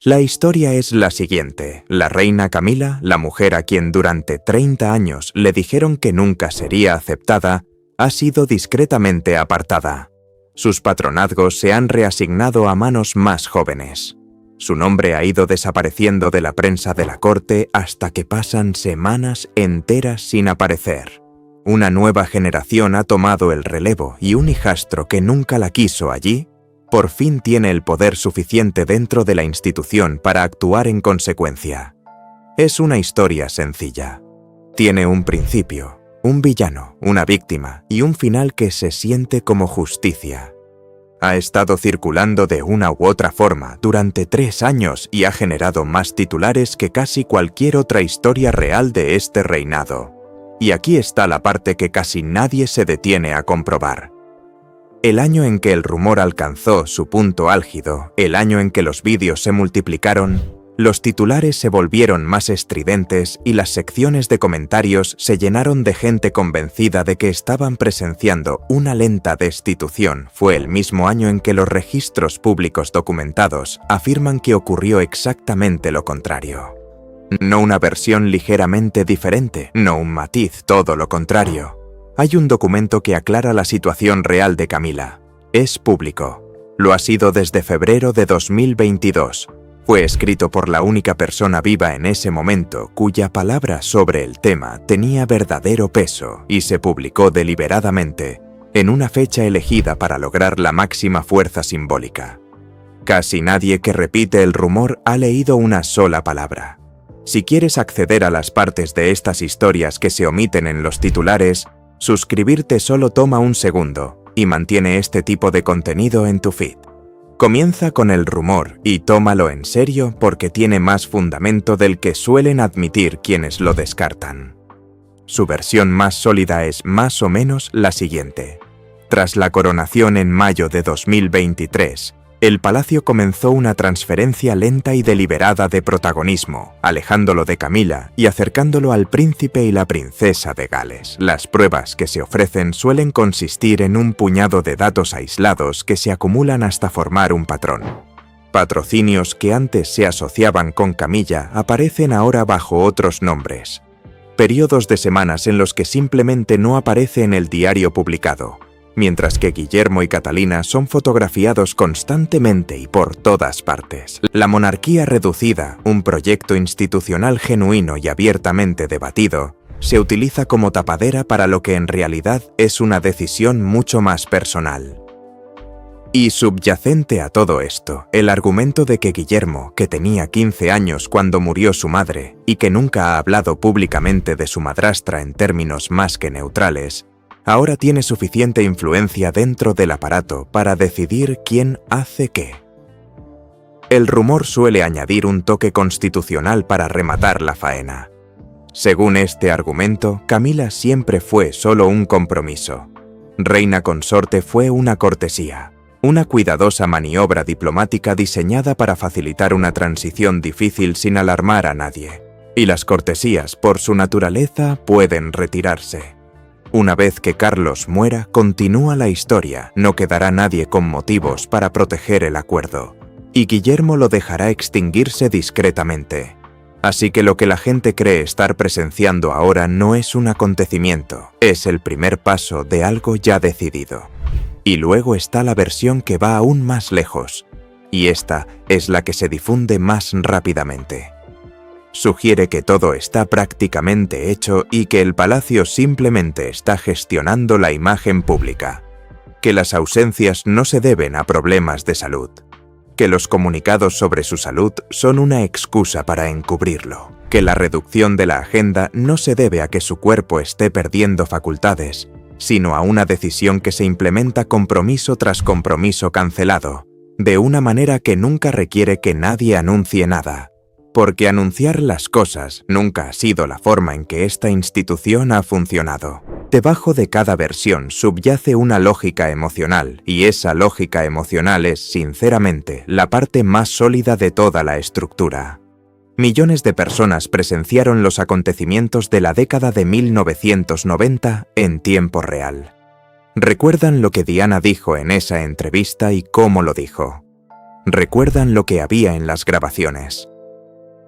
La historia es la siguiente. La reina Camila, la mujer a quien durante 30 años le dijeron que nunca sería aceptada, ha sido discretamente apartada. Sus patronazgos se han reasignado a manos más jóvenes. Su nombre ha ido desapareciendo de la prensa de la corte hasta que pasan semanas enteras sin aparecer. Una nueva generación ha tomado el relevo y un hijastro que nunca la quiso allí, por fin tiene el poder suficiente dentro de la institución para actuar en consecuencia. Es una historia sencilla. Tiene un principio, un villano, una víctima y un final que se siente como justicia. Ha estado circulando de una u otra forma durante 3 años y ha generado más titulares que casi cualquier otra historia real de este reinado. Y aquí está la parte que casi nadie se detiene a comprobar. El año en que el rumor alcanzó su punto álgido, el año en que los vídeos se multiplicaron, los titulares se volvieron más estridentes y las secciones de comentarios se llenaron de gente convencida de que estaban presenciando una lenta destitución. Fue el mismo año en que los registros públicos documentados afirman que ocurrió exactamente lo contrario. No una versión ligeramente diferente, no un matiz, todo lo contrario. Hay un documento que aclara la situación real de Camila. Es público. Lo ha sido desde febrero de 2022. Fue escrito por la única persona viva en ese momento cuya palabra sobre el tema tenía verdadero peso y se publicó deliberadamente, en una fecha elegida para lograr la máxima fuerza simbólica. Casi nadie que repite el rumor ha leído una sola palabra. Si quieres acceder a las partes de estas historias que se omiten en los titulares, suscribirte solo toma un segundo y mantiene este tipo de contenido en tu feed. Comienza con el rumor y tómalo en serio porque tiene más fundamento del que suelen admitir quienes lo descartan. Su versión más sólida es más o menos la siguiente. Tras la coronación en mayo de 2023, el palacio comenzó una transferencia lenta y deliberada de protagonismo, alejándolo de Camila y acercándolo al príncipe y la princesa de Gales. Las pruebas que se ofrecen suelen consistir en un puñado de datos aislados que se acumulan hasta formar un patrón. Patrocinios que antes se asociaban con Camilla aparecen ahora bajo otros nombres. Periodos de semanas en los que simplemente no aparece en el diario publicado. Mientras que Guillermo y Catalina son fotografiados constantemente y por todas partes. La monarquía reducida, un proyecto institucional genuino y abiertamente debatido, se utiliza como tapadera para lo que en realidad es una decisión mucho más personal. Y subyacente a todo esto, el argumento de que Guillermo, que tenía 15 años cuando murió su madre y que nunca ha hablado públicamente de su madrastra en términos más que neutrales, ahora tiene suficiente influencia dentro del aparato para decidir quién hace qué. El rumor suele añadir un toque constitucional para rematar la faena. Según este argumento, Camila siempre fue solo un compromiso. Reina consorte fue una cortesía, una cuidadosa maniobra diplomática diseñada para facilitar una transición difícil sin alarmar a nadie. Y las cortesías, por su naturaleza, pueden retirarse. Una vez que Carlos muera, continúa la historia, no quedará nadie con motivos para proteger el acuerdo, y Guillermo lo dejará extinguirse discretamente. Así que lo que la gente cree estar presenciando ahora no es un acontecimiento, es el primer paso de algo ya decidido. Y luego está la versión que va aún más lejos, y esta es la que se difunde más rápidamente. Sugiere que todo está prácticamente hecho y que el palacio simplemente está gestionando la imagen pública, que las ausencias no se deben a problemas de salud, que los comunicados sobre su salud son una excusa para encubrirlo, que la reducción de la agenda no se debe a que su cuerpo esté perdiendo facultades, sino a una decisión que se implementa compromiso tras compromiso cancelado, de una manera que nunca requiere que nadie anuncie nada. Porque anunciar las cosas nunca ha sido la forma en que esta institución ha funcionado. Debajo de cada versión subyace una lógica emocional, y esa lógica emocional es, sinceramente, la parte más sólida de toda la estructura. Millones de personas presenciaron los acontecimientos de la década de 1990 en tiempo real. Recuerdan lo que Diana dijo en esa entrevista y cómo lo dijo. Recuerdan lo que había en las grabaciones.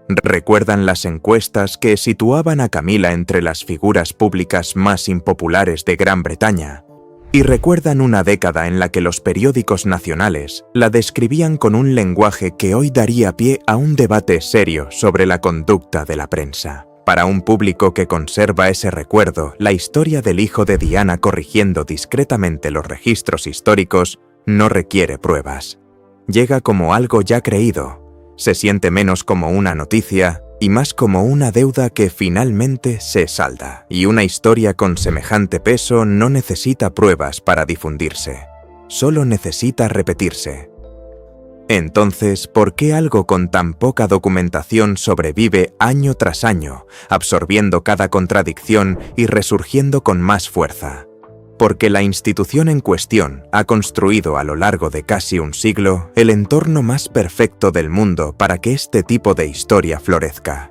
Recuerdan las encuestas que situaban a Camila entre las figuras públicas más impopulares de Gran Bretaña. Y recuerdan una década en la que los periódicos nacionales la describían con un lenguaje que hoy daría pie a un debate serio sobre la conducta de la prensa. Para un público que conserva ese recuerdo, la historia del hijo de Diana corrigiendo discretamente los registros históricos no requiere pruebas. Llega como algo ya creído. Se siente menos como una noticia y más como una deuda que finalmente se salda. Y una historia con semejante peso no necesita pruebas para difundirse. Solo necesita repetirse. Entonces, ¿por qué algo con tan poca documentación sobrevive año tras año, absorbiendo cada contradicción y resurgiendo con más fuerza? Porque la institución en cuestión ha construido a lo largo de casi un siglo el entorno más perfecto del mundo para que este tipo de historia florezca.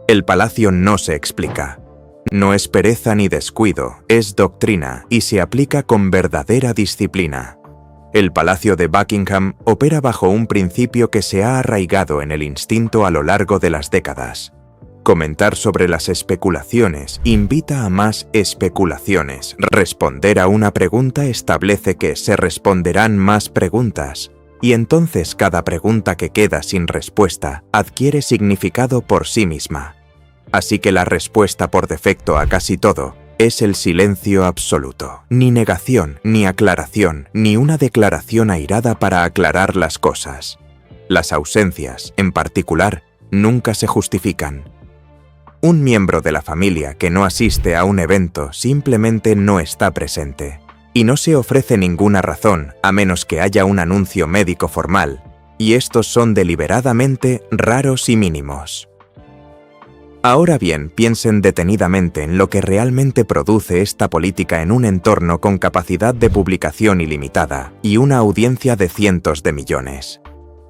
El palacio no se explica. No es pereza ni descuido, es doctrina y se aplica con verdadera disciplina. El Palacio de Buckingham opera bajo un principio que se ha arraigado en el instinto a lo largo de las décadas. Comentar sobre las especulaciones invita a más especulaciones. Responder a una pregunta establece que se responderán más preguntas, y entonces cada pregunta que queda sin respuesta adquiere significado por sí misma. Así que la respuesta por defecto a casi todo es el silencio absoluto. Ni negación, ni aclaración, ni una declaración airada para aclarar las cosas. Las ausencias, en particular, nunca se justifican. Un miembro de la familia que no asiste a un evento simplemente no está presente, y no se ofrece ninguna razón a menos que haya un anuncio médico formal, y estos son deliberadamente raros y mínimos. Ahora bien, piensen detenidamente en lo que realmente produce esta política en un entorno con capacidad de publicación ilimitada y una audiencia de cientos de millones.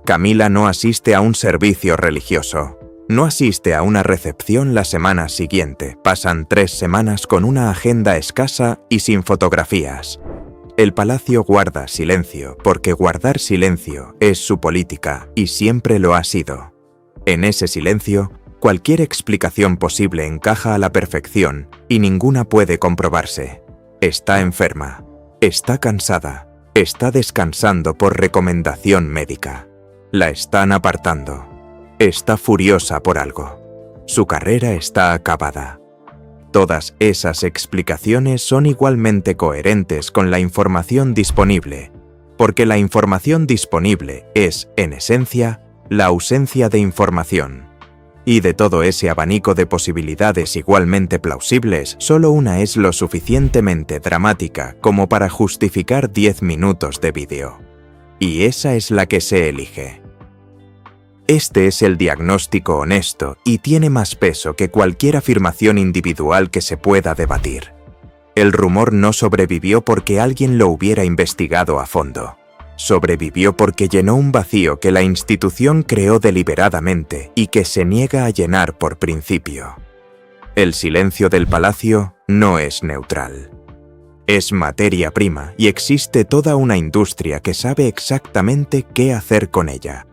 Camila no asiste a un servicio religioso. No asiste a una recepción la semana siguiente. Pasan 3 semanas con una agenda escasa y sin fotografías. El palacio guarda silencio porque guardar silencio es su política y siempre lo ha sido. En ese silencio, cualquier explicación posible encaja a la perfección y ninguna puede comprobarse. Está enferma, está cansada, está descansando por recomendación médica. La están apartando. Está furiosa por algo. Su carrera está acabada. Todas esas explicaciones son igualmente coherentes con la información disponible, porque la información disponible es, en esencia, la ausencia de información. Y de todo ese abanico de posibilidades igualmente plausibles, solo una es lo suficientemente dramática como para justificar 10 minutos de vídeo. Y esa es la que se elige. Este es el diagnóstico honesto y tiene más peso que cualquier afirmación individual que se pueda debatir. El rumor no sobrevivió porque alguien lo hubiera investigado a fondo. Sobrevivió porque llenó un vacío que la institución creó deliberadamente y que se niega a llenar por principio. El silencio del palacio no es neutral. Es materia prima y existe toda una industria que sabe exactamente qué hacer con ella.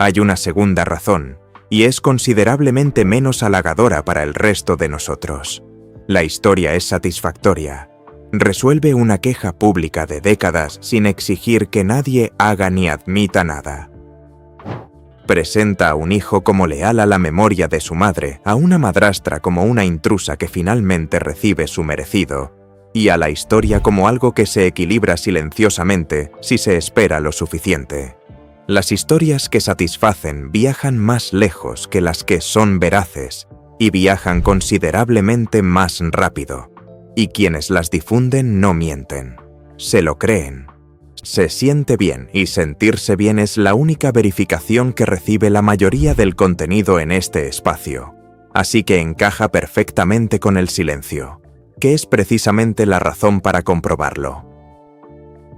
Hay una segunda razón, y es considerablemente menos halagadora para el resto de nosotros. La historia es satisfactoria. Resuelve una queja pública de décadas sin exigir que nadie haga ni admita nada. Presenta a un hijo como leal a la memoria de su madre, a una madrastra como una intrusa que finalmente recibe su merecido, y a la historia como algo que se equilibra silenciosamente si se espera lo suficiente. Las historias que satisfacen viajan más lejos que las que son veraces y viajan considerablemente más rápido. Y quienes las difunden no mienten, se lo creen. Se siente bien y sentirse bien es la única verificación que recibe la mayoría del contenido en este espacio. Así que encaja perfectamente con el silencio, que es precisamente la razón para comprobarlo.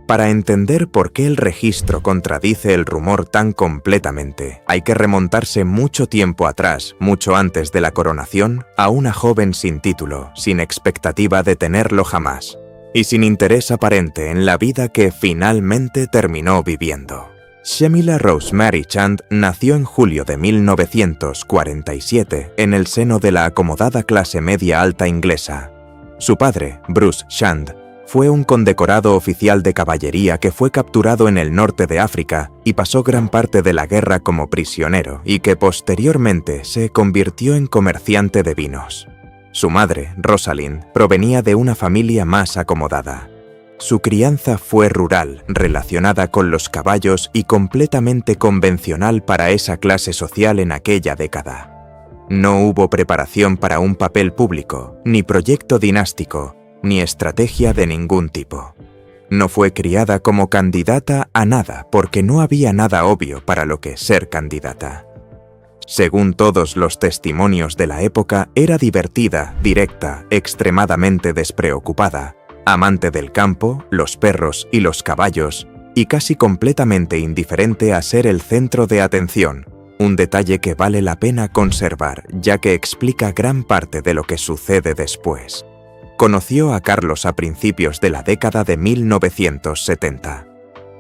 Para entender por qué el registro contradice el rumor tan completamente, hay que remontarse mucho tiempo atrás, mucho antes de la coronación, a una joven sin título, sin expectativa de tenerlo jamás, y sin interés aparente en la vida que finalmente terminó viviendo. Shamila Rosemary Chand nació en julio de 1947 en el seno de la acomodada clase media alta inglesa. Su padre, Bruce Chand, fue un condecorado oficial de caballería que fue capturado en el norte de África y pasó gran parte de la guerra como prisionero y que posteriormente se convirtió en comerciante de vinos. Su madre, Rosalind, provenía de una familia más acomodada. Su crianza fue rural, relacionada con los caballos y completamente convencional para esa clase social en aquella década. No hubo preparación para un papel público, ni proyecto dinástico, ni estrategia de ningún tipo. No fue criada como candidata a nada porque no había nada obvio para lo que ser candidata. Según todos los testimonios de la época, era divertida, directa, extremadamente despreocupada, amante del campo, los perros y los caballos, y casi completamente indiferente a ser el centro de atención, un detalle que vale la pena conservar, ya que explica gran parte de lo que sucede después. Conoció a Carlos a principios de la década de 1970.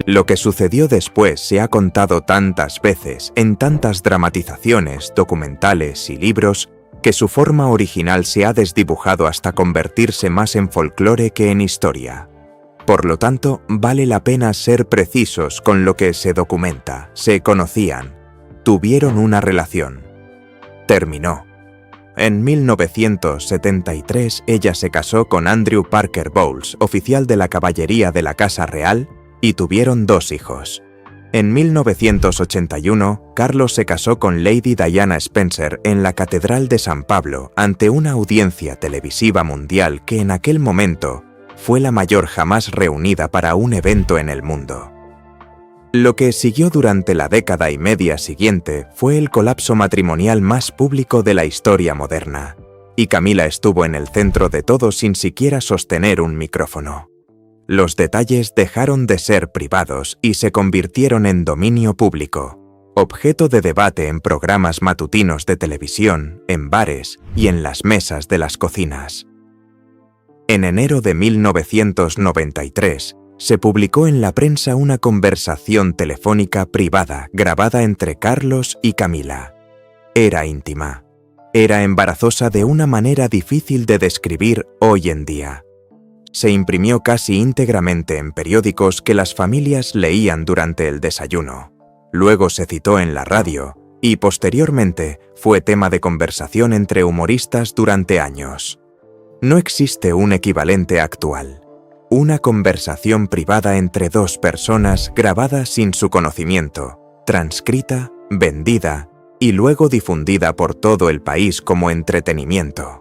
Lo que sucedió después se ha contado tantas veces, en tantas dramatizaciones, documentales y libros, que su forma original se ha desdibujado hasta convertirse más en folclore que en historia. Por lo tanto, vale la pena ser precisos con lo que se documenta. Se conocían, tuvieron una relación. Terminó. En 1973 ella se casó con Andrew Parker Bowles, oficial de la caballería de la Casa Real, y tuvieron 2 hijos. En 1981, Carlos se casó con Lady Diana Spencer en la Catedral de San Pablo ante una audiencia televisiva mundial que en aquel momento fue la mayor jamás reunida para un evento en el mundo. Lo que siguió durante la década y media siguiente fue el colapso matrimonial más público de la historia moderna, y Camila estuvo en el centro de todo sin siquiera sostener un micrófono. Los detalles dejaron de ser privados y se convirtieron en dominio público, objeto de debate en programas matutinos de televisión, en bares y en las mesas de las cocinas. En enero de 1993, se publicó en la prensa una conversación telefónica privada grabada entre Carlos y Camila. Era íntima. Era embarazosa de una manera difícil de describir hoy en día. Se imprimió casi íntegramente en periódicos que las familias leían durante el desayuno. Luego se citó en la radio y posteriormente fue tema de conversación entre humoristas durante años. No existe un equivalente actual. Una conversación privada entre 2 personas grabada sin su conocimiento, transcrita, vendida y luego difundida por todo el país como entretenimiento.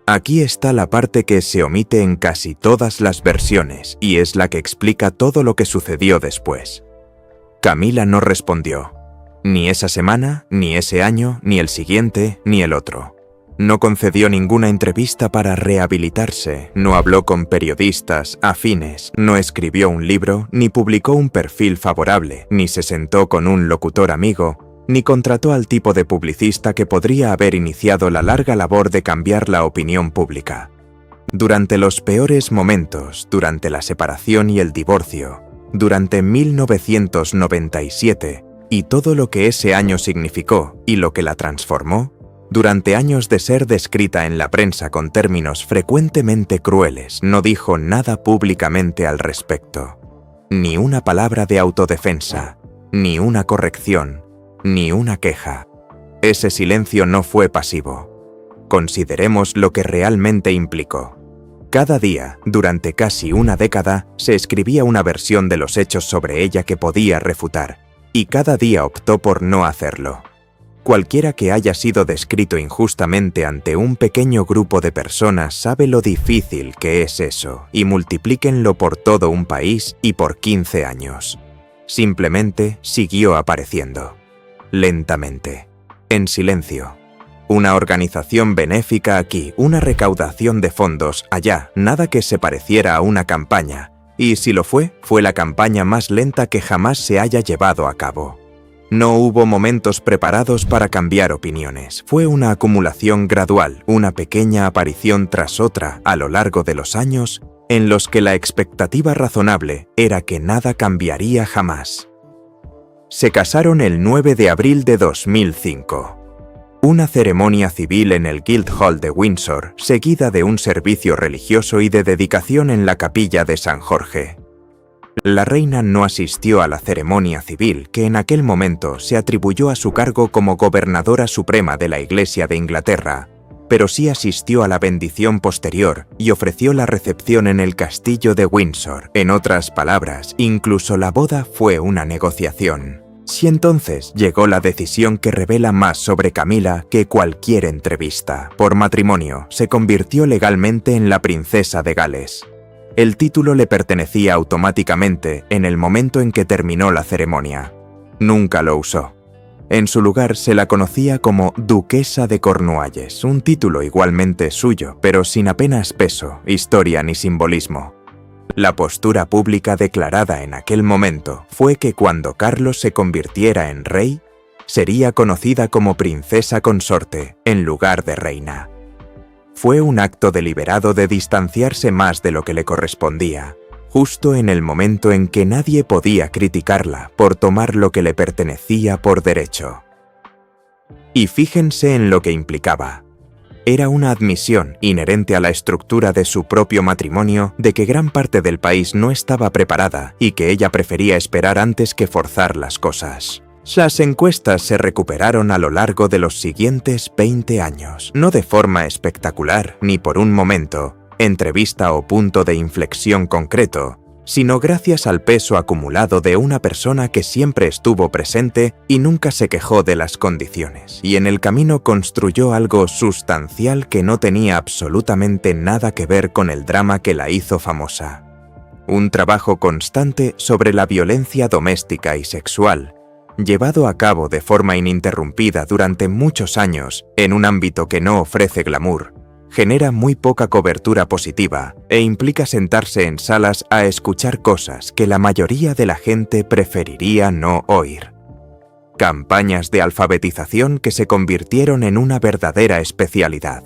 Aquí está la parte que se omite en casi todas las versiones y es la que explica todo lo que sucedió después. Camila no respondió. Ni esa semana, ni ese año, ni el siguiente, ni el otro. No concedió ninguna entrevista para rehabilitarse, no habló con periodistas afines, no escribió un libro, ni publicó un perfil favorable, ni se sentó con un locutor amigo, ni contrató al tipo de publicista que podría haber iniciado la larga labor de cambiar la opinión pública. Durante los peores momentos, durante la separación y el divorcio, durante 1997 y todo lo que ese año significó y lo que la transformó, durante años de ser descrita en la prensa con términos frecuentemente crueles, no dijo nada públicamente al respecto. Ni una palabra de autodefensa, ni una corrección, ni una queja. Ese silencio no fue pasivo. Consideremos lo que realmente implicó. Cada día, durante casi una década, se escribía una versión de los hechos sobre ella que podía refutar, y cada día optó por no hacerlo. Cualquiera que haya sido descrito injustamente ante un pequeño grupo de personas sabe lo difícil que es eso, y multiplíquenlo por todo un país y por 15 años. Simplemente siguió apareciendo. Lentamente, en silencio. Una organización benéfica aquí, una recaudación de fondos allá, nada que se pareciera a una campaña, y si lo fue la campaña más lenta que jamás se haya llevado a cabo. No hubo momentos preparados para cambiar opiniones, fue una acumulación gradual, una pequeña aparición tras otra a lo largo de los años, en los que la expectativa razonable era que nada cambiaría jamás. Se casaron el 9 de abril de 2005. Una ceremonia civil en el Guildhall de Windsor, seguida de un servicio religioso y de dedicación en la capilla de San Jorge. La reina no asistió a la ceremonia civil, que en aquel momento se atribuyó a su cargo como gobernadora suprema de la Iglesia de Inglaterra, pero sí asistió a la bendición posterior y ofreció la recepción en el castillo de Windsor. En otras palabras, incluso la boda fue una negociación. Si entonces llegó la decisión que revela más sobre Camila que cualquier entrevista. Por matrimonio, se convirtió legalmente en la princesa de Gales. El título le pertenecía automáticamente en el momento en que terminó la ceremonia. Nunca lo usó. En su lugar se la conocía como Duquesa de Cornualles, un título igualmente suyo, pero sin apenas peso, historia ni simbolismo. La postura pública declarada en aquel momento fue que cuando Carlos se convirtiera en rey, sería conocida como princesa consorte en lugar de reina. Fue un acto deliberado de distanciarse más de lo que le correspondía, justo en el momento en que nadie podía criticarla por tomar lo que le pertenecía por derecho. Y fíjense en lo que implicaba. Era una admisión inherente a la estructura de su propio matrimonio de que gran parte del país no estaba preparada y que ella prefería esperar antes que forzar las cosas. Las encuestas se recuperaron a lo largo de los siguientes 20 años, no de forma espectacular ni por un momento, entrevista o punto de inflexión concreto, sino gracias al peso acumulado de una persona que siempre estuvo presente y nunca se quejó de las condiciones, y en el camino construyó algo sustancial que no tenía absolutamente nada que ver con el drama que la hizo famosa. Un trabajo constante sobre la violencia doméstica y sexual, llevado a cabo de forma ininterrumpida durante muchos años en un ámbito que no ofrece glamour, genera muy poca cobertura positiva e implica sentarse en salas a escuchar cosas que la mayoría de la gente preferiría no oír. Campañas de alfabetización que se convirtieron en una verdadera especialidad.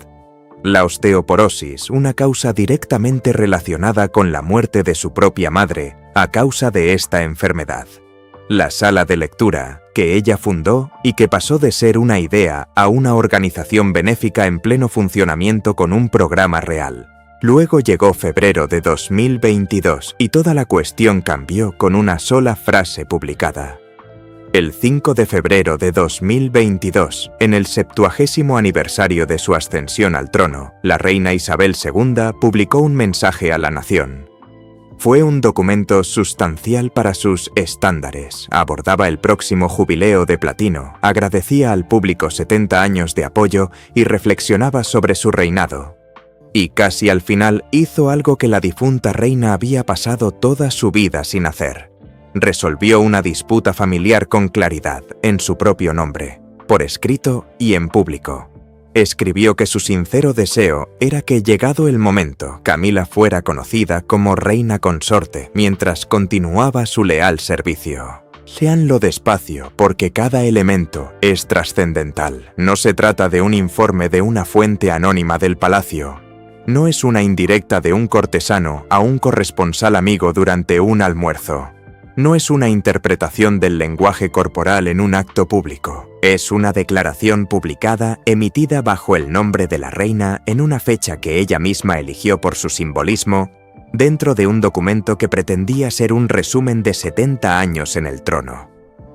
La osteoporosis, una causa directamente relacionada con la muerte de su propia madre a causa de esta enfermedad. La sala de lectura, que ella fundó y que pasó de ser una idea a una organización benéfica en pleno funcionamiento con un programa real. Luego llegó febrero de 2022 y toda la cuestión cambió con una sola frase publicada. El 5 de febrero de 2022, en el 70º aniversario de su ascensión al trono, la reina Isabel II publicó un mensaje a la nación. Fue un documento sustancial para sus estándares, abordaba el próximo jubileo de platino, agradecía al público 70 años de apoyo y reflexionaba sobre su reinado. Y casi al final hizo algo que la difunta reina había pasado toda su vida sin hacer. Resolvió una disputa familiar con claridad, en su propio nombre, por escrito y en público. Escribió que su sincero deseo era que, llegado el momento, Camila fuera conocida como reina consorte mientras continuaba su leal servicio. Léanlo despacio, porque cada elemento es trascendental. No se trata de un informe de una fuente anónima del palacio. No es una indirecta de un cortesano a un corresponsal amigo durante un almuerzo. No es una interpretación del lenguaje corporal en un acto público. Es una declaración publicada emitida bajo el nombre de la reina en una fecha que ella misma eligió por su simbolismo, dentro de un documento que pretendía ser un resumen de 70 años en el trono.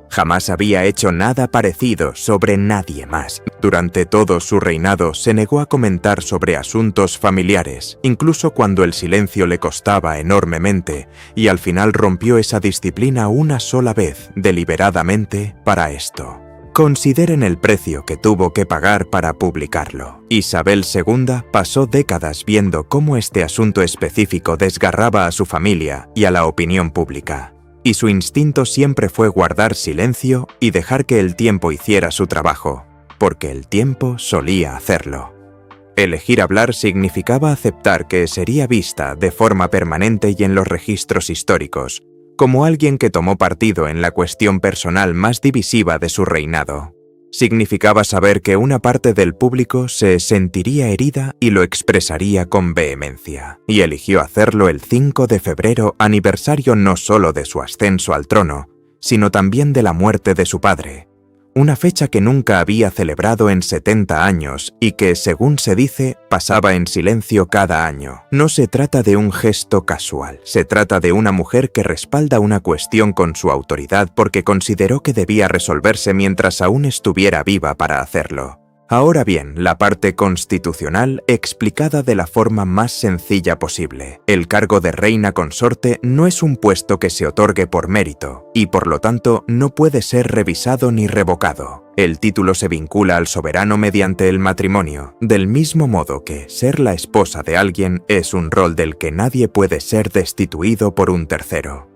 Jamás había hecho nada parecido sobre nadie más. Durante todo su reinado se negó a comentar sobre asuntos familiares, incluso cuando el silencio le costaba enormemente, y al final rompió esa disciplina una sola vez, deliberadamente, para esto. Consideren el precio que tuvo que pagar para publicarlo. Isabel II pasó décadas viendo cómo este asunto específico desgarraba a su familia y a la opinión pública. Y su instinto siempre fue guardar silencio y dejar que el tiempo hiciera su trabajo, porque el tiempo solía hacerlo. Elegir hablar significaba aceptar que sería vista de forma permanente y en los registros históricos, como alguien que tomó partido en la cuestión personal más divisiva de su reinado. Significaba saber que una parte del público se sentiría herida y lo expresaría con vehemencia, y eligió hacerlo el 5 de febrero, aniversario no solo de su ascenso al trono, sino también de la muerte de su padre, una fecha que nunca había celebrado en 70 años y que, según se dice, pasaba en silencio cada año. No se trata de un gesto casual, se trata de una mujer que respalda una cuestión con su autoridad porque consideró que debía resolverse mientras aún estuviera viva para hacerlo. Ahora bien, la parte constitucional explicada de la forma más sencilla posible. El cargo de reina consorte no es un puesto que se otorgue por mérito, y por lo tanto no puede ser revisado ni revocado. El título se vincula al soberano mediante el matrimonio, del mismo modo que ser la esposa de alguien es un rol del que nadie puede ser destituido por un tercero.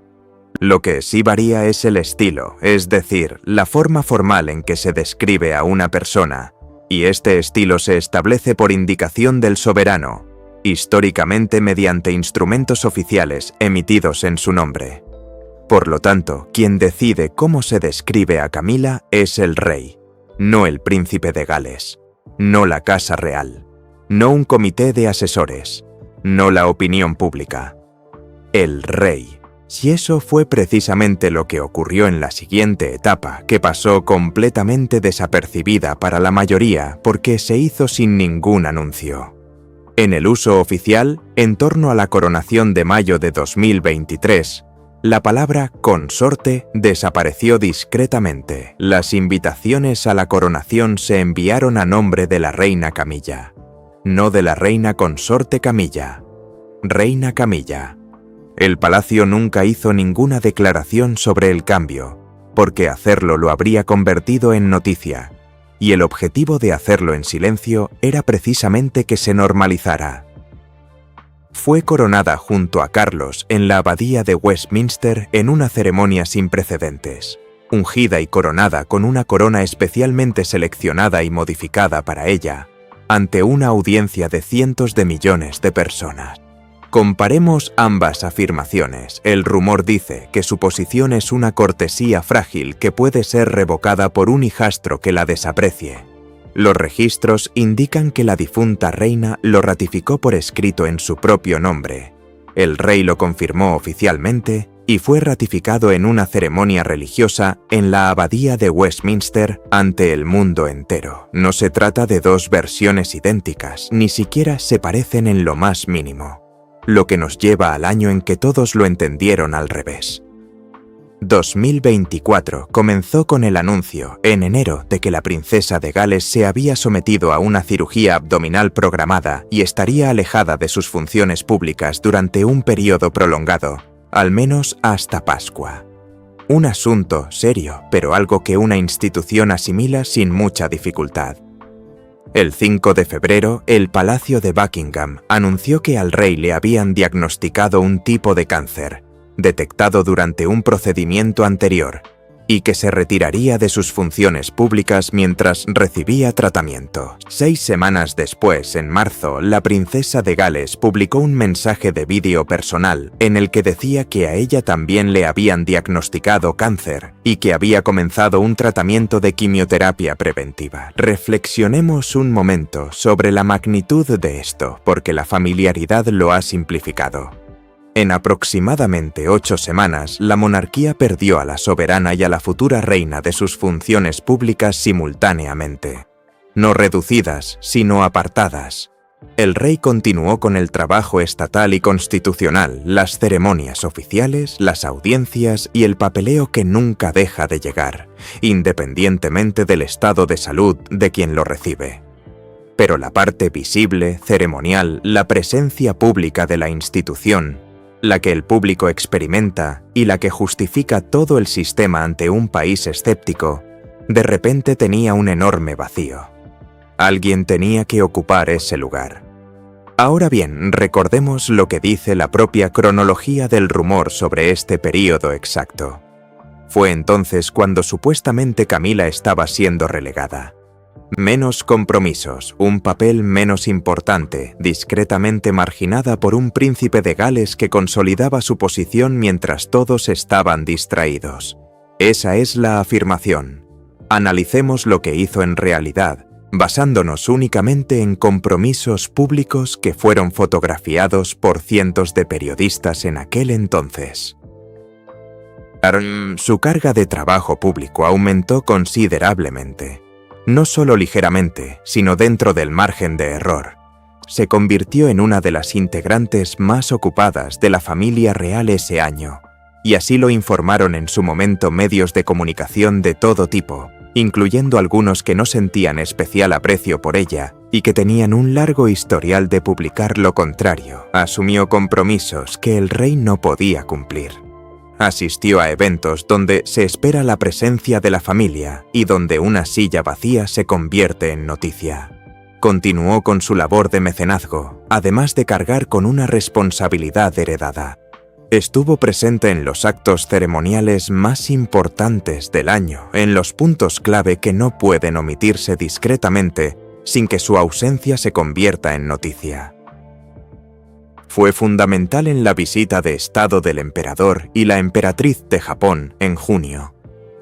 Lo que sí varía es el estilo, es decir, la forma formal en que se describe a una persona, y este estilo se establece por indicación del soberano, históricamente mediante instrumentos oficiales emitidos en su nombre. Por lo tanto, quien decide cómo se describe a Camila es el rey, no el príncipe de Gales, no la Casa Real, no un comité de asesores, no la opinión pública. El rey. Si eso fue precisamente lo que ocurrió en la siguiente etapa, que pasó completamente desapercibida para la mayoría porque se hizo sin ningún anuncio. En el uso oficial, en torno a la coronación de mayo de 2023, la palabra consorte desapareció discretamente. Las invitaciones a la coronación se enviaron a nombre de la reina Camilla, no de la reina consorte Camilla. Reina Camilla. El palacio nunca hizo ninguna declaración sobre el cambio, porque hacerlo lo habría convertido en noticia, y el objetivo de hacerlo en silencio era precisamente que se normalizara. Fue coronada junto a Carlos en la abadía de Westminster en una ceremonia sin precedentes, ungida y coronada con una corona especialmente seleccionada y modificada para ella, ante una audiencia de cientos de millones de personas. Comparemos ambas afirmaciones. El rumor dice que su posición es una cortesía frágil que puede ser revocada por un hijastro que la desaprecie. Los registros indican que la difunta reina lo ratificó por escrito en su propio nombre. El rey lo confirmó oficialmente y fue ratificado en una ceremonia religiosa en la abadía de Westminster ante el mundo entero. No se trata de dos versiones idénticas, ni siquiera se parecen en lo más mínimo. Lo que nos lleva al año en que todos lo entendieron al revés. 2024 comenzó con el anuncio, en enero, de que la princesa de Gales se había sometido a una cirugía abdominal programada y estaría alejada de sus funciones públicas durante un periodo prolongado, al menos hasta Pascua. Un asunto serio, pero algo que una institución asimila sin mucha dificultad. El 5 de febrero, el Palacio de Buckingham anunció que al rey le habían diagnosticado un tipo de cáncer, detectado durante un procedimiento anterior, y que se retiraría de sus funciones públicas mientras recibía tratamiento. 6 semanas después, en marzo, la princesa de Gales publicó un mensaje de vídeo personal en el que decía que a ella también le habían diagnosticado cáncer y que había comenzado un tratamiento de quimioterapia preventiva. Reflexionemos un momento sobre la magnitud de esto, porque la familiaridad lo ha simplificado. En aproximadamente 8 semanas, la monarquía perdió a la soberana y a la futura reina de sus funciones públicas simultáneamente. No reducidas, sino apartadas. El rey continuó con el trabajo estatal y constitucional, las ceremonias oficiales, las audiencias y el papeleo que nunca deja de llegar, independientemente del estado de salud de quien lo recibe. Pero la parte visible, ceremonial, la presencia pública de la institución, la que el público experimenta y la que justifica todo el sistema ante un país escéptico, de repente tenía un enorme vacío. Alguien tenía que ocupar ese lugar. Ahora bien, recordemos lo que dice la propia cronología del rumor sobre este período exacto. Fue entonces cuando supuestamente Camila estaba siendo relegada. Menos compromisos, un papel menos importante, discretamente marginada por un príncipe de Gales que consolidaba su posición mientras todos estaban distraídos. Esa es la afirmación. Analicemos lo que hizo en realidad, basándonos únicamente en compromisos públicos que fueron fotografiados por cientos de periodistas en aquel entonces. Su carga de trabajo público aumentó considerablemente. No solo ligeramente, sino dentro del margen de error. Se convirtió en una de las integrantes más ocupadas de la familia real ese año, y así lo informaron en su momento medios de comunicación de todo tipo, incluyendo algunos que no sentían especial aprecio por ella y que tenían un largo historial de publicar lo contrario. Asumió compromisos que el rey no podía cumplir. Asistió a eventos donde se espera la presencia de la familia y donde una silla vacía se convierte en noticia. Continuó con su labor de mecenazgo, además de cargar con una responsabilidad heredada. Estuvo presente en los actos ceremoniales más importantes del año, en los puntos clave que no pueden omitirse discretamente sin que su ausencia se convierta en noticia. Fue fundamental en la visita de Estado del emperador y la emperatriz de Japón en junio.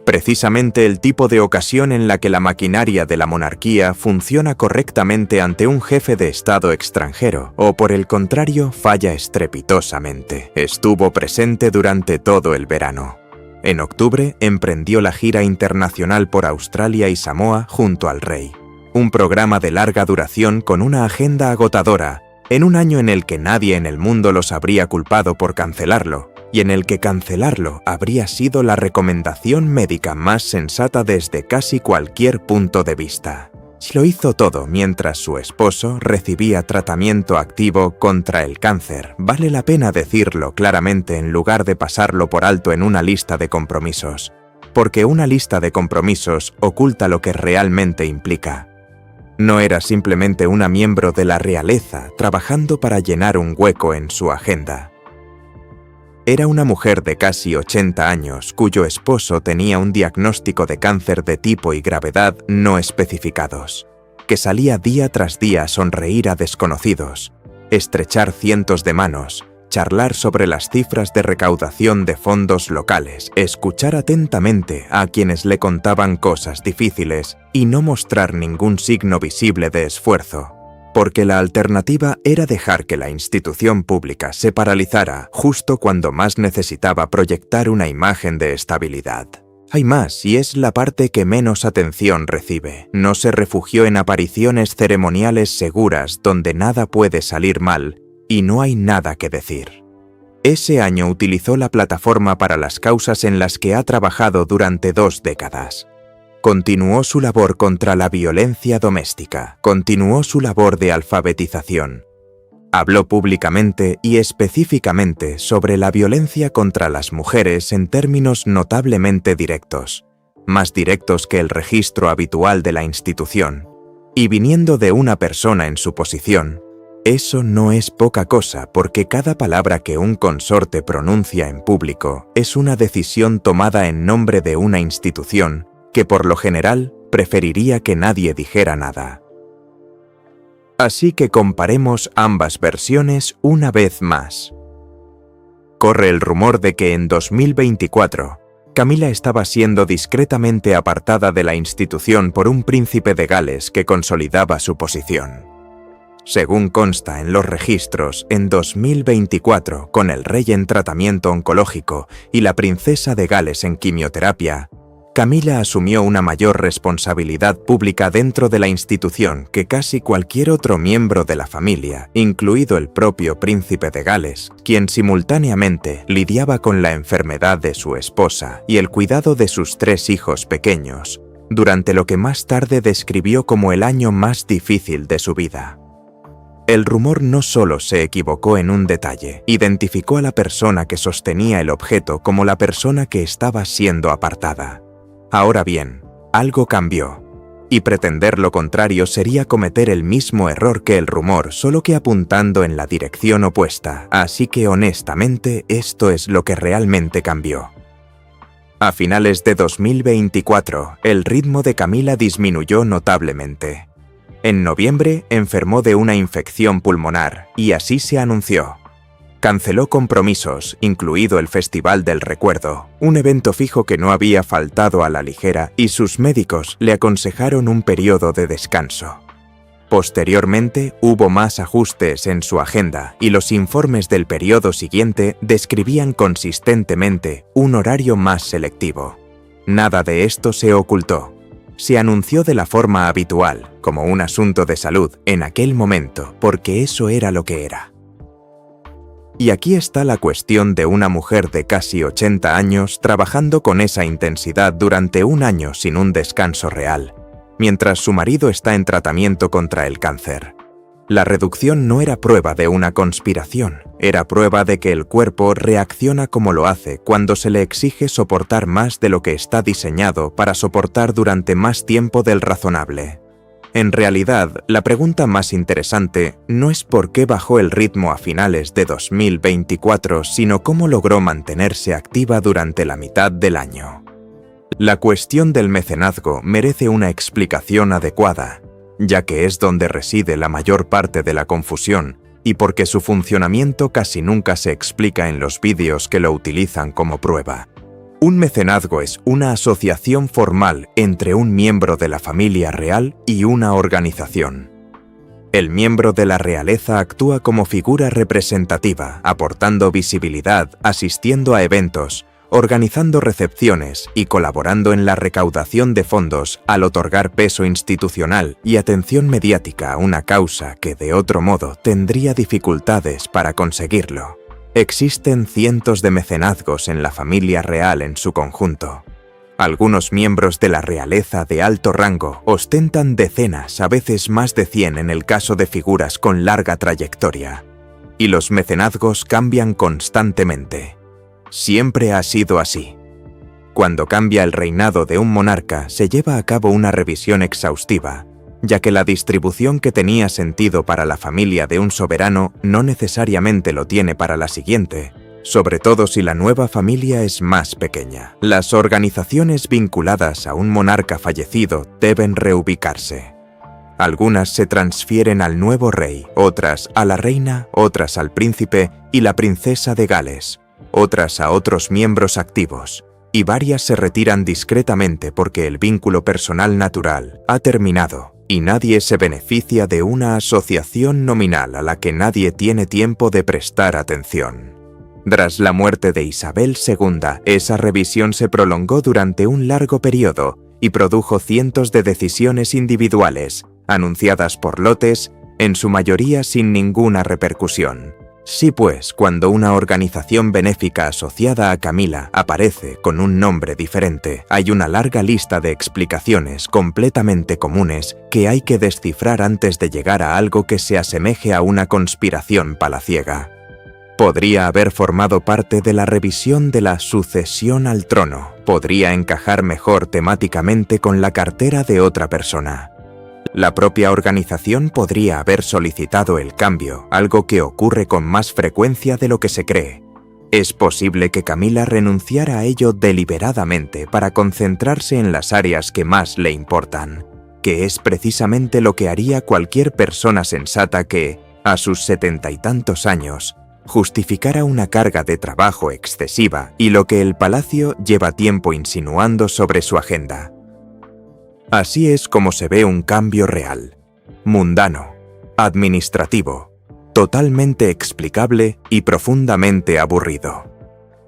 Precisamente el tipo de ocasión en la que la maquinaria de la monarquía funciona correctamente ante un jefe de Estado extranjero, o por el contrario, falla estrepitosamente. Estuvo presente durante todo el verano. En octubre emprendió la gira internacional por Australia y Samoa junto al rey. Un programa de larga duración con una agenda agotadora, en un año en el que nadie en el mundo los habría culpado por cancelarlo, y en el que cancelarlo habría sido la recomendación médica más sensata desde casi cualquier punto de vista. Lo hizo todo mientras su esposo recibía tratamiento activo contra el cáncer. Vale la pena decirlo claramente en lugar de pasarlo por alto en una lista de compromisos, porque una lista de compromisos oculta lo que realmente implica. No era simplemente una miembro de la realeza trabajando para llenar un hueco en su agenda. Era una mujer de casi 80 años cuyo esposo tenía un diagnóstico de cáncer de tipo y gravedad no especificados, que salía día tras día a sonreír a desconocidos, estrechar cientos de manos, charlar sobre las cifras de recaudación de fondos locales, escuchar atentamente a quienes le contaban cosas difíciles y no mostrar ningún signo visible de esfuerzo, porque la alternativa era dejar que la institución pública se paralizara justo cuando más necesitaba proyectar una imagen de estabilidad. Hay más, y es la parte que menos atención recibe. No se refugió en apariciones ceremoniales seguras donde nada puede salir mal y no hay nada que decir. Ese año utilizó la plataforma para las causas en las que ha trabajado durante 2 décadas. Continuó su labor contra la violencia doméstica, continuó su labor de alfabetización. Habló públicamente y específicamente sobre la violencia contra las mujeres en términos notablemente directos, más directos que el registro habitual de la institución. Y viniendo de una persona en su posición, eso no es poca cosa porque cada palabra que un consorte pronuncia en público es una decisión tomada en nombre de una institución que por lo general preferiría que nadie dijera nada. Así que comparemos ambas versiones una vez más. Corre el rumor de que en 2024, Camila estaba siendo discretamente apartada de la institución por un príncipe de Gales que consolidaba su posición. Según consta en los registros, en 2024, con el rey en tratamiento oncológico y la princesa de Gales en quimioterapia, Camila asumió una mayor responsabilidad pública dentro de la institución que casi cualquier otro miembro de la familia, incluido el propio príncipe de Gales, quien simultáneamente lidiaba con la enfermedad de su esposa y el cuidado de sus 3 hijos pequeños, durante lo que más tarde describió como el año más difícil de su vida. El rumor no solo se equivocó en un detalle, identificó a la persona que sostenía el objeto como la persona que estaba siendo apartada. Ahora bien, algo cambió, y pretender lo contrario sería cometer el mismo error que el rumor, solo que apuntando en la dirección opuesta, así que honestamente esto es lo que realmente cambió. A finales de 2024, el ritmo de Camila disminuyó notablemente. En noviembre enfermó de una infección pulmonar, y así se anunció. Canceló compromisos, incluido el Festival del Recuerdo, un evento fijo que no había faltado a la ligera, y sus médicos le aconsejaron un periodo de descanso. Posteriormente, hubo más ajustes en su agenda y los informes del periodo siguiente describían consistentemente un horario más selectivo. Nada de esto se ocultó. Se anunció de la forma habitual, como un asunto de salud, en aquel momento, porque eso era lo que era. Y aquí está la cuestión de una mujer de casi 80 años trabajando con esa intensidad durante un año sin un descanso real, mientras su marido está en tratamiento contra el cáncer. La reducción no era prueba de una conspiración, era prueba de que el cuerpo reacciona como lo hace cuando se le exige soportar más de lo que está diseñado para soportar durante más tiempo del razonable. En realidad, la pregunta más interesante no es por qué bajó el ritmo a finales de 2024, sino cómo logró mantenerse activa durante la mitad del año. La cuestión del mecenazgo merece una explicación adecuada, ya que es donde reside la mayor parte de la confusión y porque su funcionamiento casi nunca se explica en los vídeos que lo utilizan como prueba. Un mecenazgo es una asociación formal entre un miembro de la familia real y una organización. El miembro de la realeza actúa como figura representativa, aportando visibilidad, asistiendo a eventos, organizando recepciones y colaborando en la recaudación de fondos al otorgar peso institucional y atención mediática a una causa que de otro modo tendría dificultades para conseguirlo. Existen cientos de mecenazgos en la familia real en su conjunto. Algunos miembros de la realeza de alto rango ostentan decenas, a veces más de 100 en el caso de figuras con larga trayectoria. Y los mecenazgos cambian constantemente. Siempre ha sido así. Cuando cambia el reinado de un monarca, se lleva a cabo una revisión exhaustiva, ya que la distribución que tenía sentido para la familia de un soberano no necesariamente lo tiene para la siguiente, sobre todo si la nueva familia es más pequeña. Las organizaciones vinculadas a un monarca fallecido deben reubicarse. Algunas se transfieren al nuevo rey, otras a la reina, otras al príncipe y la princesa de Gales, otras a otros miembros activos, y varias se retiran discretamente porque el vínculo personal natural ha terminado y nadie se beneficia de una asociación nominal a la que nadie tiene tiempo de prestar atención. Tras la muerte de Isabel II, esa revisión se prolongó durante un largo periodo y produjo cientos de decisiones individuales, anunciadas por lotes, en su mayoría sin ninguna repercusión. Sí, pues, cuando una organización benéfica asociada a Camila aparece con un nombre diferente, hay una larga lista de explicaciones completamente comunes que hay que descifrar antes de llegar a algo que se asemeje a una conspiración palaciega. Podría haber formado parte de la revisión de la sucesión al trono, podría encajar mejor temáticamente con la cartera de otra persona. La propia organización podría haber solicitado el cambio, algo que ocurre con más frecuencia de lo que se cree. Es posible que Camila renunciara a ello deliberadamente para concentrarse en las áreas que más le importan, que es precisamente lo que haría cualquier persona sensata que, a sus 70 y tantos años, justificara una carga de trabajo excesiva y lo que el palacio lleva tiempo insinuando sobre su agenda. Así es como se ve un cambio real, mundano, administrativo, totalmente explicable y profundamente aburrido.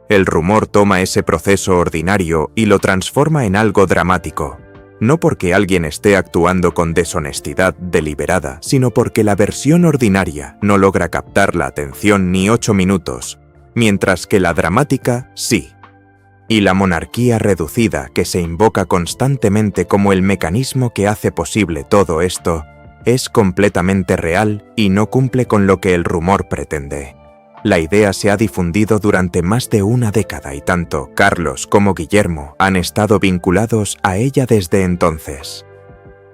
El rumor toma ese proceso ordinario y lo transforma en algo dramático, no porque alguien esté actuando con deshonestidad deliberada, sino porque la versión ordinaria no logra captar la atención ni 8 minutos, mientras que la dramática sí. Y la monarquía reducida, que se invoca constantemente como el mecanismo que hace posible todo esto, es completamente real y no cumple con lo que el rumor pretende. La idea se ha difundido durante más de una década y tanto Carlos como Guillermo han estado vinculados a ella desde entonces.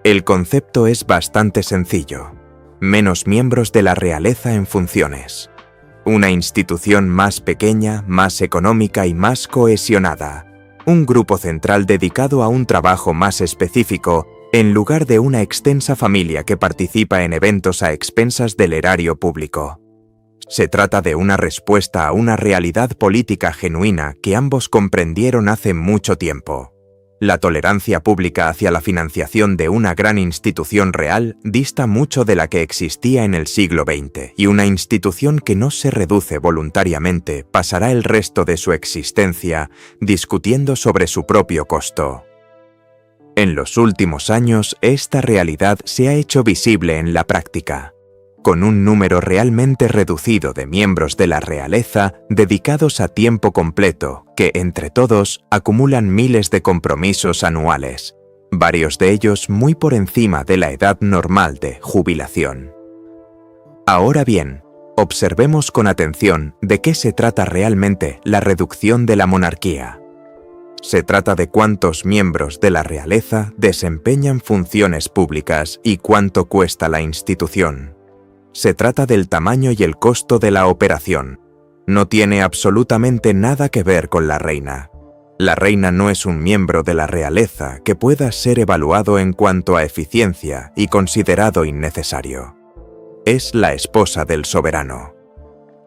El concepto es bastante sencillo: menos miembros de la realeza en funciones. Una institución más pequeña, más económica y más cohesionada. Un grupo central dedicado a un trabajo más específico, en lugar de una extensa familia que participa en eventos a expensas del erario público. Se trata de una respuesta a una realidad política genuina que ambos comprendieron hace mucho tiempo. La tolerancia pública hacia la financiación de una gran institución real dista mucho de la que existía en el siglo XX, y una institución que no se reduce voluntariamente pasará el resto de su existencia discutiendo sobre su propio costo. En los últimos años, esta realidad se ha hecho visible en la práctica, con un número realmente reducido de miembros de la realeza dedicados a tiempo completo, que entre todos acumulan miles de compromisos anuales, varios de ellos muy por encima de la edad normal de jubilación. Ahora bien, observemos con atención de qué se trata realmente la reducción de la monarquía. Se trata de cuántos miembros de la realeza desempeñan funciones públicas y cuánto cuesta la institución. Se trata del tamaño y el costo de la operación. No tiene absolutamente nada que ver con la reina. La reina no es un miembro de la realeza que pueda ser evaluado en cuanto a eficiencia y considerado innecesario. Es la esposa del soberano.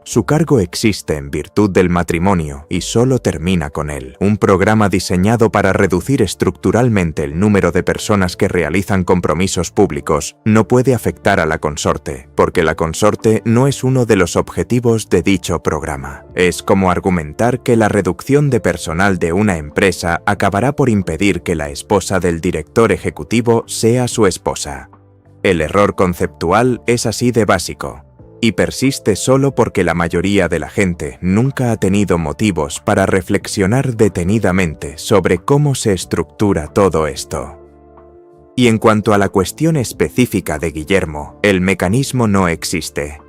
Su cargo existe en virtud del matrimonio y solo termina con él. Un programa diseñado para reducir estructuralmente el número de personas que realizan compromisos públicos no puede afectar a la consorte, porque la consorte no es uno de los objetivos de dicho programa. Es como argumentar que la reducción de personal de una empresa acabará por impedir que la esposa del director ejecutivo sea su esposa. El error conceptual es así de básico, y persiste solo porque la mayoría de la gente nunca ha tenido motivos para reflexionar detenidamente sobre cómo se estructura todo esto. Y en cuanto a la cuestión específica de Guillermo, el mecanismo no existe.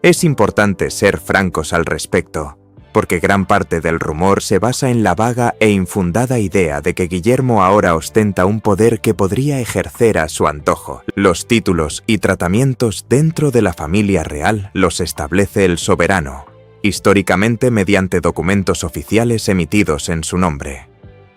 Es importante ser francos al respecto, porque gran parte del rumor se basa en la vaga e infundada idea de que Guillermo ahora ostenta un poder que podría ejercer a su antojo. Los títulos y tratamientos dentro de la familia real los establece el soberano, históricamente mediante documentos oficiales emitidos en su nombre.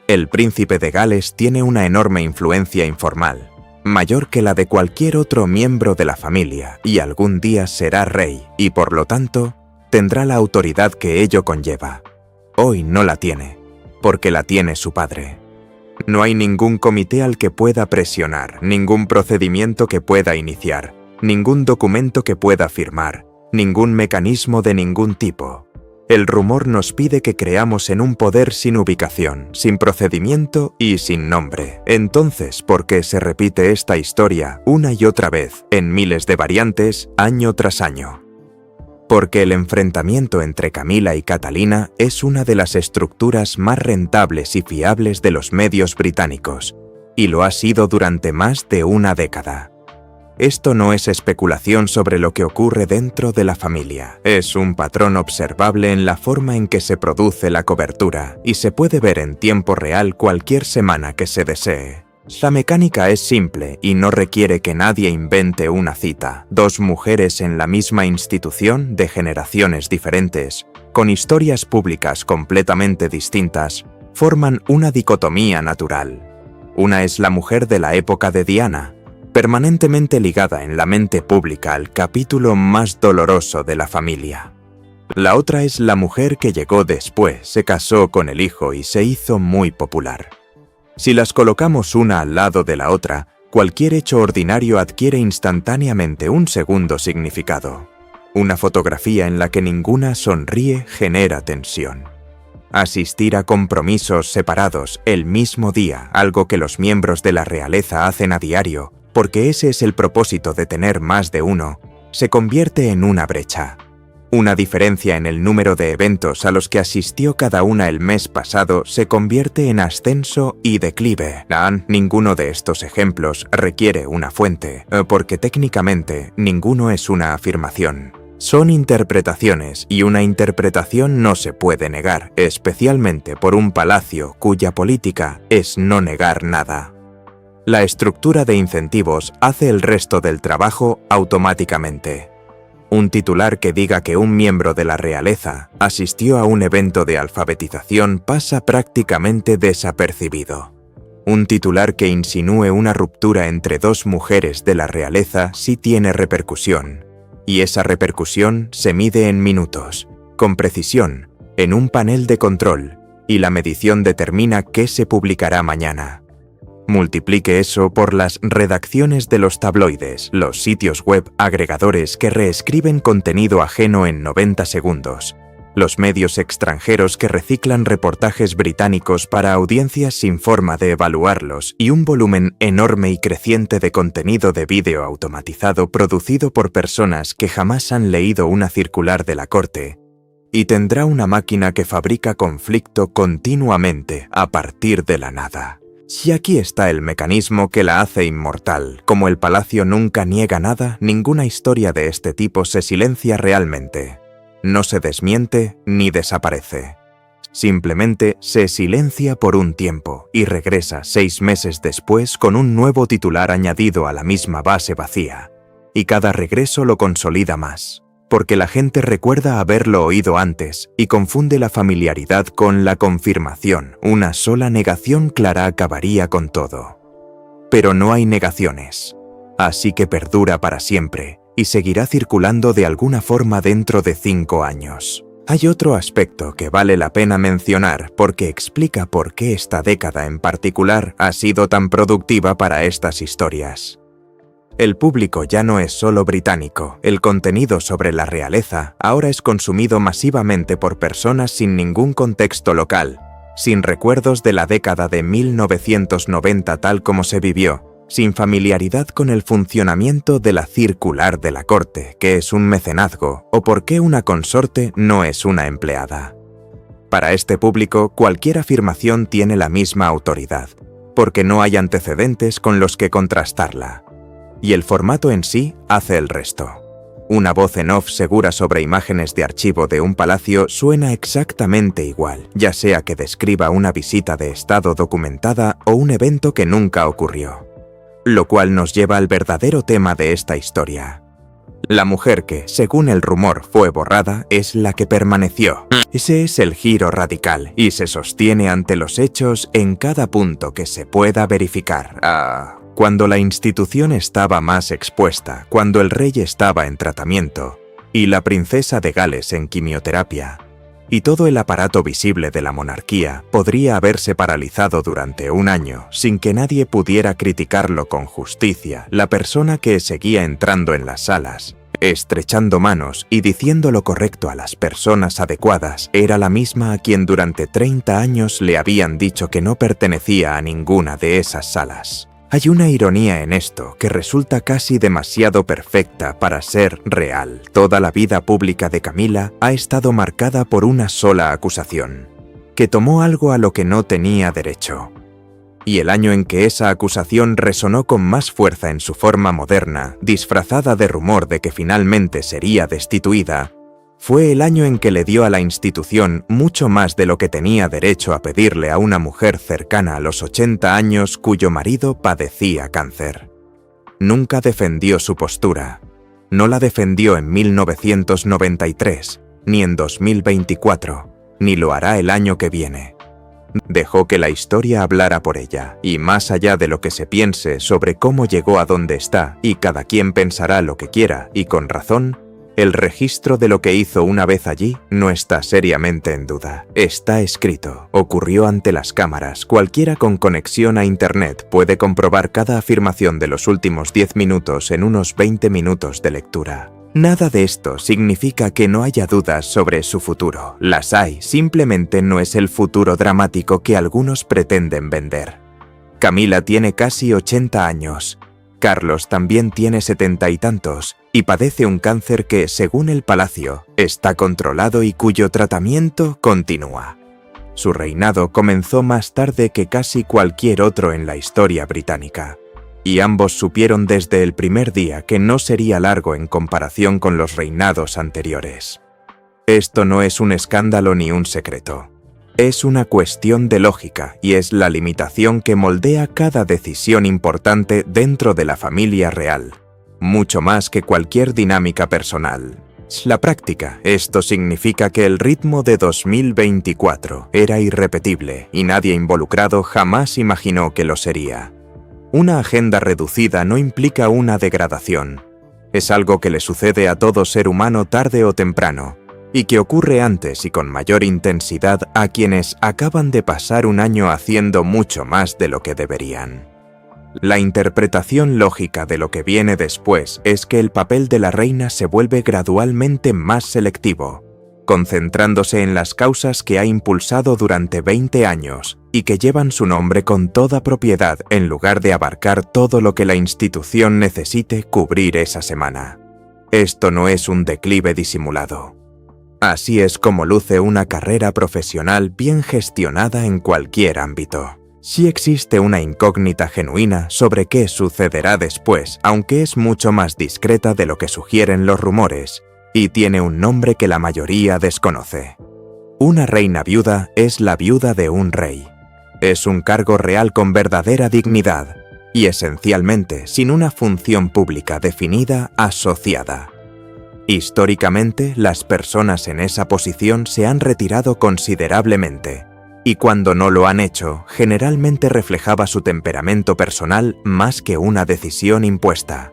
El príncipe de Gales tiene una enorme influencia informal, mayor que la de cualquier otro miembro de la familia, y algún día será rey, y por lo tanto, tendrá la autoridad que ello conlleva. Hoy no la tiene, porque la tiene su padre. No hay ningún comité al que pueda presionar, ningún procedimiento que pueda iniciar, ningún documento que pueda firmar, ningún mecanismo de ningún tipo. El rumor nos pide que creamos en un poder sin ubicación, sin procedimiento y sin nombre. Entonces, ¿por qué se repite esta historia una y otra vez, en miles de variantes, año tras año? Porque el enfrentamiento entre Camila y Catalina es una de las estructuras más rentables y fiables de los medios británicos, y lo ha sido durante más de una década. Esto no es especulación sobre lo que ocurre dentro de la familia, es un patrón observable en la forma en que se produce la cobertura, y se puede ver en tiempo real cualquier semana que se desee. La mecánica es simple y no requiere que nadie invente una cita. Dos mujeres en la misma institución de generaciones diferentes, con historias públicas completamente distintas, forman una dicotomía natural. Una es la mujer de la época de Diana, permanentemente ligada en la mente pública al capítulo más doloroso de la familia. La otra es la mujer que llegó después, se casó con el hijo y se hizo muy popular. Si las colocamos una al lado de la otra, cualquier hecho ordinario adquiere instantáneamente un segundo significado. Una fotografía en la que ninguna sonríe genera tensión. Asistir a compromisos separados el mismo día, algo que los miembros de la realeza hacen a diario, porque ese es el propósito de tener más de uno, se convierte en una brecha. Una diferencia en el número de eventos a los que asistió cada una el mes pasado se convierte en ascenso y declive. Ninguno de estos ejemplos requiere una fuente, porque técnicamente ninguno es una afirmación. Son interpretaciones, y una interpretación no se puede negar, especialmente por un palacio cuya política es no negar nada. La estructura de incentivos hace el resto del trabajo automáticamente. Un titular que diga que un miembro de la realeza asistió a un evento de alfabetización pasa prácticamente desapercibido. Un titular que insinúe una ruptura entre dos mujeres de la realeza sí tiene repercusión, y esa repercusión se mide en minutos, con precisión, en un panel de control, y la medición determina qué se publicará mañana. Multiplique eso por las redacciones de los tabloides, los sitios web agregadores que reescriben contenido ajeno en 90 segundos, los medios extranjeros que reciclan reportajes británicos para audiencias sin forma de evaluarlos y un volumen enorme y creciente de contenido de vídeo automatizado producido por personas que jamás han leído una circular de la Corte, y tendrá una máquina que fabrica conflicto continuamente a partir de la nada. Y aquí está el mecanismo que la hace inmortal. Como el palacio nunca niega nada, ninguna historia de este tipo se silencia realmente. No se desmiente ni desaparece. Simplemente se silencia por un tiempo y regresa 6 meses después con un nuevo titular añadido a la misma base vacía. Y cada regreso lo consolida más, porque la gente recuerda haberlo oído antes y confunde la familiaridad con la confirmación. Una sola negación clara acabaría con todo. Pero no hay negaciones, así que perdura para siempre y seguirá circulando de alguna forma dentro de 5 años. Hay otro aspecto que vale la pena mencionar porque explica por qué esta década en particular ha sido tan productiva para estas historias. El público ya no es solo británico. El contenido sobre la realeza ahora es consumido masivamente por personas sin ningún contexto local, sin recuerdos de la década de 1990 tal como se vivió, sin familiaridad con el funcionamiento de la circular de la Corte, que es un mecenazgo, o por qué una consorte no es una empleada. Para este público, cualquier afirmación tiene la misma autoridad, porque no hay antecedentes con los que contrastarla. Y el formato en sí hace el resto. Una voz en off segura sobre imágenes de archivo de un palacio suena exactamente igual, ya sea que describa una visita de estado documentada o un evento que nunca ocurrió. Lo cual nos lleva al verdadero tema de esta historia. La mujer que, según el rumor, fue borrada es la que permaneció. Ese es el giro radical y se sostiene ante los hechos en cada punto que se pueda verificar. Cuando la institución estaba más expuesta, cuando el rey estaba en tratamiento y la princesa de Gales en quimioterapia, y todo el aparato visible de la monarquía podría haberse paralizado durante 1 año sin que nadie pudiera criticarlo con justicia, la persona que seguía entrando en las salas, estrechando manos y diciendo lo correcto a las personas adecuadas, era la misma a quien durante 30 años le habían dicho que no pertenecía a ninguna de esas salas. Hay una ironía en esto que resulta casi demasiado perfecta para ser real. Toda la vida pública de Camila ha estado marcada por una sola acusación, que tomó algo a lo que no tenía derecho. Y el año en que esa acusación resonó con más fuerza en su forma moderna, disfrazada de rumor de que finalmente sería destituida, fue el año en que le dio a la institución mucho más de lo que tenía derecho a pedirle a una mujer cercana a los 80 años cuyo marido padecía cáncer. Nunca defendió su postura. No la defendió en 1993, ni en 2024, ni lo hará el año que viene. Dejó que la historia hablara por ella, y más allá de lo que se piense sobre cómo llegó a donde está, y cada quien pensará lo que quiera, y con razón, el registro de lo que hizo una vez allí no está seriamente en duda. Está escrito, ocurrió ante las cámaras. Cualquiera con conexión a Internet puede comprobar cada afirmación de los últimos 10 minutos en unos 20 minutos de lectura. Nada de esto significa que no haya dudas sobre su futuro. Las hay, simplemente no es el futuro dramático que algunos pretenden vender. Camila tiene casi 80 años. Carlos también tiene 70 y tantos y padece un cáncer que, según el palacio, está controlado y cuyo tratamiento continúa. Su reinado comenzó más tarde que casi cualquier otro en la historia británica, y ambos supieron desde el primer día que no sería largo en comparación con los reinados anteriores. Esto no es un escándalo ni un secreto. Es una cuestión de lógica y es la limitación que moldea cada decisión importante dentro de la familia real, mucho más que cualquier dinámica personal. La práctica, esto significa que el ritmo de 2024 era irrepetible y nadie involucrado jamás imaginó que lo sería. Una agenda reducida no implica una degradación. Es algo que le sucede a todo ser humano tarde o temprano, y que ocurre antes y con mayor intensidad a quienes acaban de pasar un año haciendo mucho más de lo que deberían. La interpretación lógica de lo que viene después es que el papel de la reina se vuelve gradualmente más selectivo, concentrándose en las causas que ha impulsado durante 20 años y que llevan su nombre con toda propiedad en lugar de abarcar todo lo que la institución necesite cubrir esa semana. Esto no es un declive disimulado. Así es como luce una carrera profesional bien gestionada en cualquier ámbito. Sí existe una incógnita genuina sobre qué sucederá después, aunque es mucho más discreta de lo que sugieren los rumores, y tiene un nombre que la mayoría desconoce. Una reina viuda es la viuda de un rey. Es un cargo real con verdadera dignidad y esencialmente sin una función pública definida asociada. Históricamente, las personas en esa posición se han retirado considerablemente, y cuando no lo han hecho, generalmente reflejaba su temperamento personal más que una decisión impuesta.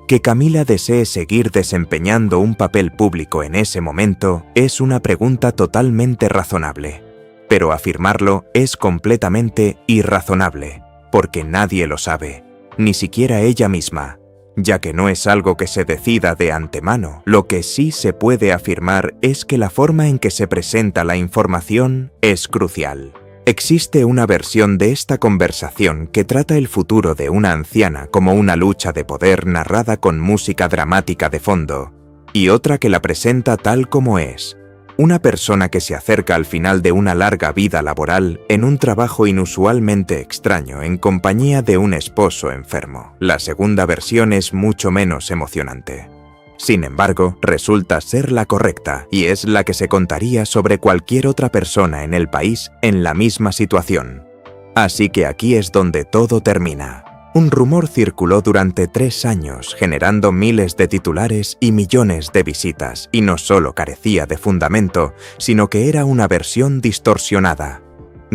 Que Camila desee seguir desempeñando un papel público en ese momento es una pregunta totalmente razonable, pero afirmarlo es completamente irrazonable, porque nadie lo sabe, ni siquiera ella misma, ya que no es algo que se decida de antemano. Lo que sí se puede afirmar es que la forma en que se presenta la información es crucial. Existe una versión de esta conversación que trata el futuro de una anciana como una lucha de poder narrada con música dramática de fondo, y otra que la presenta tal como es: una persona que se acerca al final de una larga vida laboral en un trabajo inusualmente extraño en compañía de un esposo enfermo. La segunda versión es mucho menos emocionante. Sin embargo, resulta ser la correcta y es la que se contaría sobre cualquier otra persona en el país en la misma situación. Así que aquí es donde todo termina. Un rumor circuló durante 3 años, generando miles de titulares y millones de visitas, y no solo carecía de fundamento, sino que era una versión distorsionada.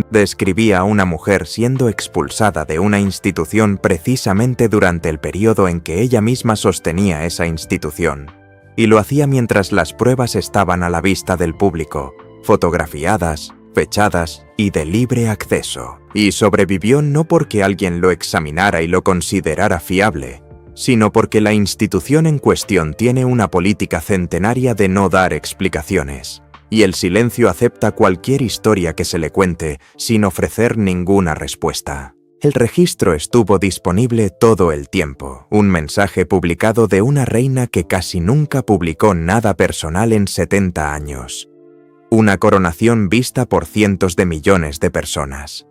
Describía a una mujer siendo expulsada de una institución precisamente durante el periodo en que ella misma sostenía esa institución, y lo hacía mientras las pruebas estaban a la vista del público, fotografiadas, fechadas y de libre acceso. Y sobrevivió no porque alguien lo examinara y lo considerara fiable, sino porque la institución en cuestión tiene una política centenaria de no dar explicaciones, y el silencio acepta cualquier historia que se le cuente sin ofrecer ninguna respuesta. El registro estuvo disponible todo el tiempo, un mensaje publicado de una reina que casi nunca publicó nada personal en 70 años. Una coronación vista por cientos de millones de personas.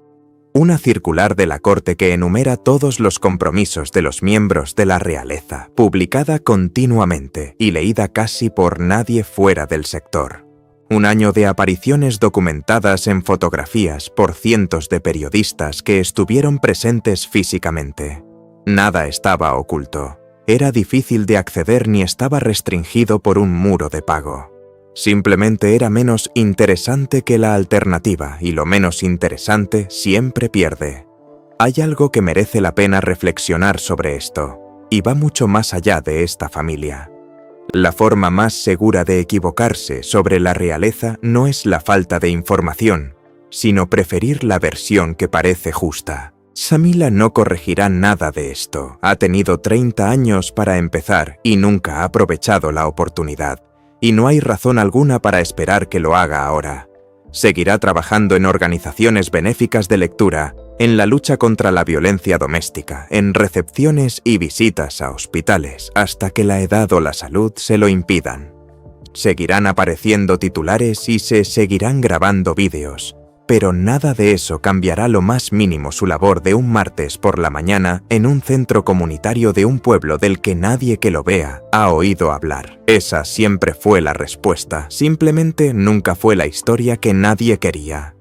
Una circular de la corte que enumera todos los compromisos de los miembros de la realeza, publicada continuamente y leída casi por nadie fuera del sector. Un año de apariciones documentadas en fotografías por cientos de periodistas que estuvieron presentes físicamente. Nada estaba oculto. Era difícil de acceder ni estaba restringido por un muro de pago. Simplemente era menos interesante que la alternativa, y lo menos interesante siempre pierde. Hay algo que merece la pena reflexionar sobre esto, y va mucho más allá de esta familia. La forma más segura de equivocarse sobre la realeza no es la falta de información, sino preferir la versión que parece justa. Samila no corregirá nada de esto. Ha tenido 30 años para empezar y nunca ha aprovechado la oportunidad. Y no hay razón alguna para esperar que lo haga ahora. Seguirá trabajando en organizaciones benéficas de lectura, en la lucha contra la violencia doméstica, en recepciones y visitas a hospitales, hasta que la edad o la salud se lo impidan. Seguirán apareciendo titulares y se seguirán grabando vídeos, pero nada de eso cambiará lo más mínimo su labor de un martes por la mañana en un centro comunitario de un pueblo del que nadie que lo vea ha oído hablar. Esa siempre fue la respuesta, simplemente nunca fue la historia que nadie quería.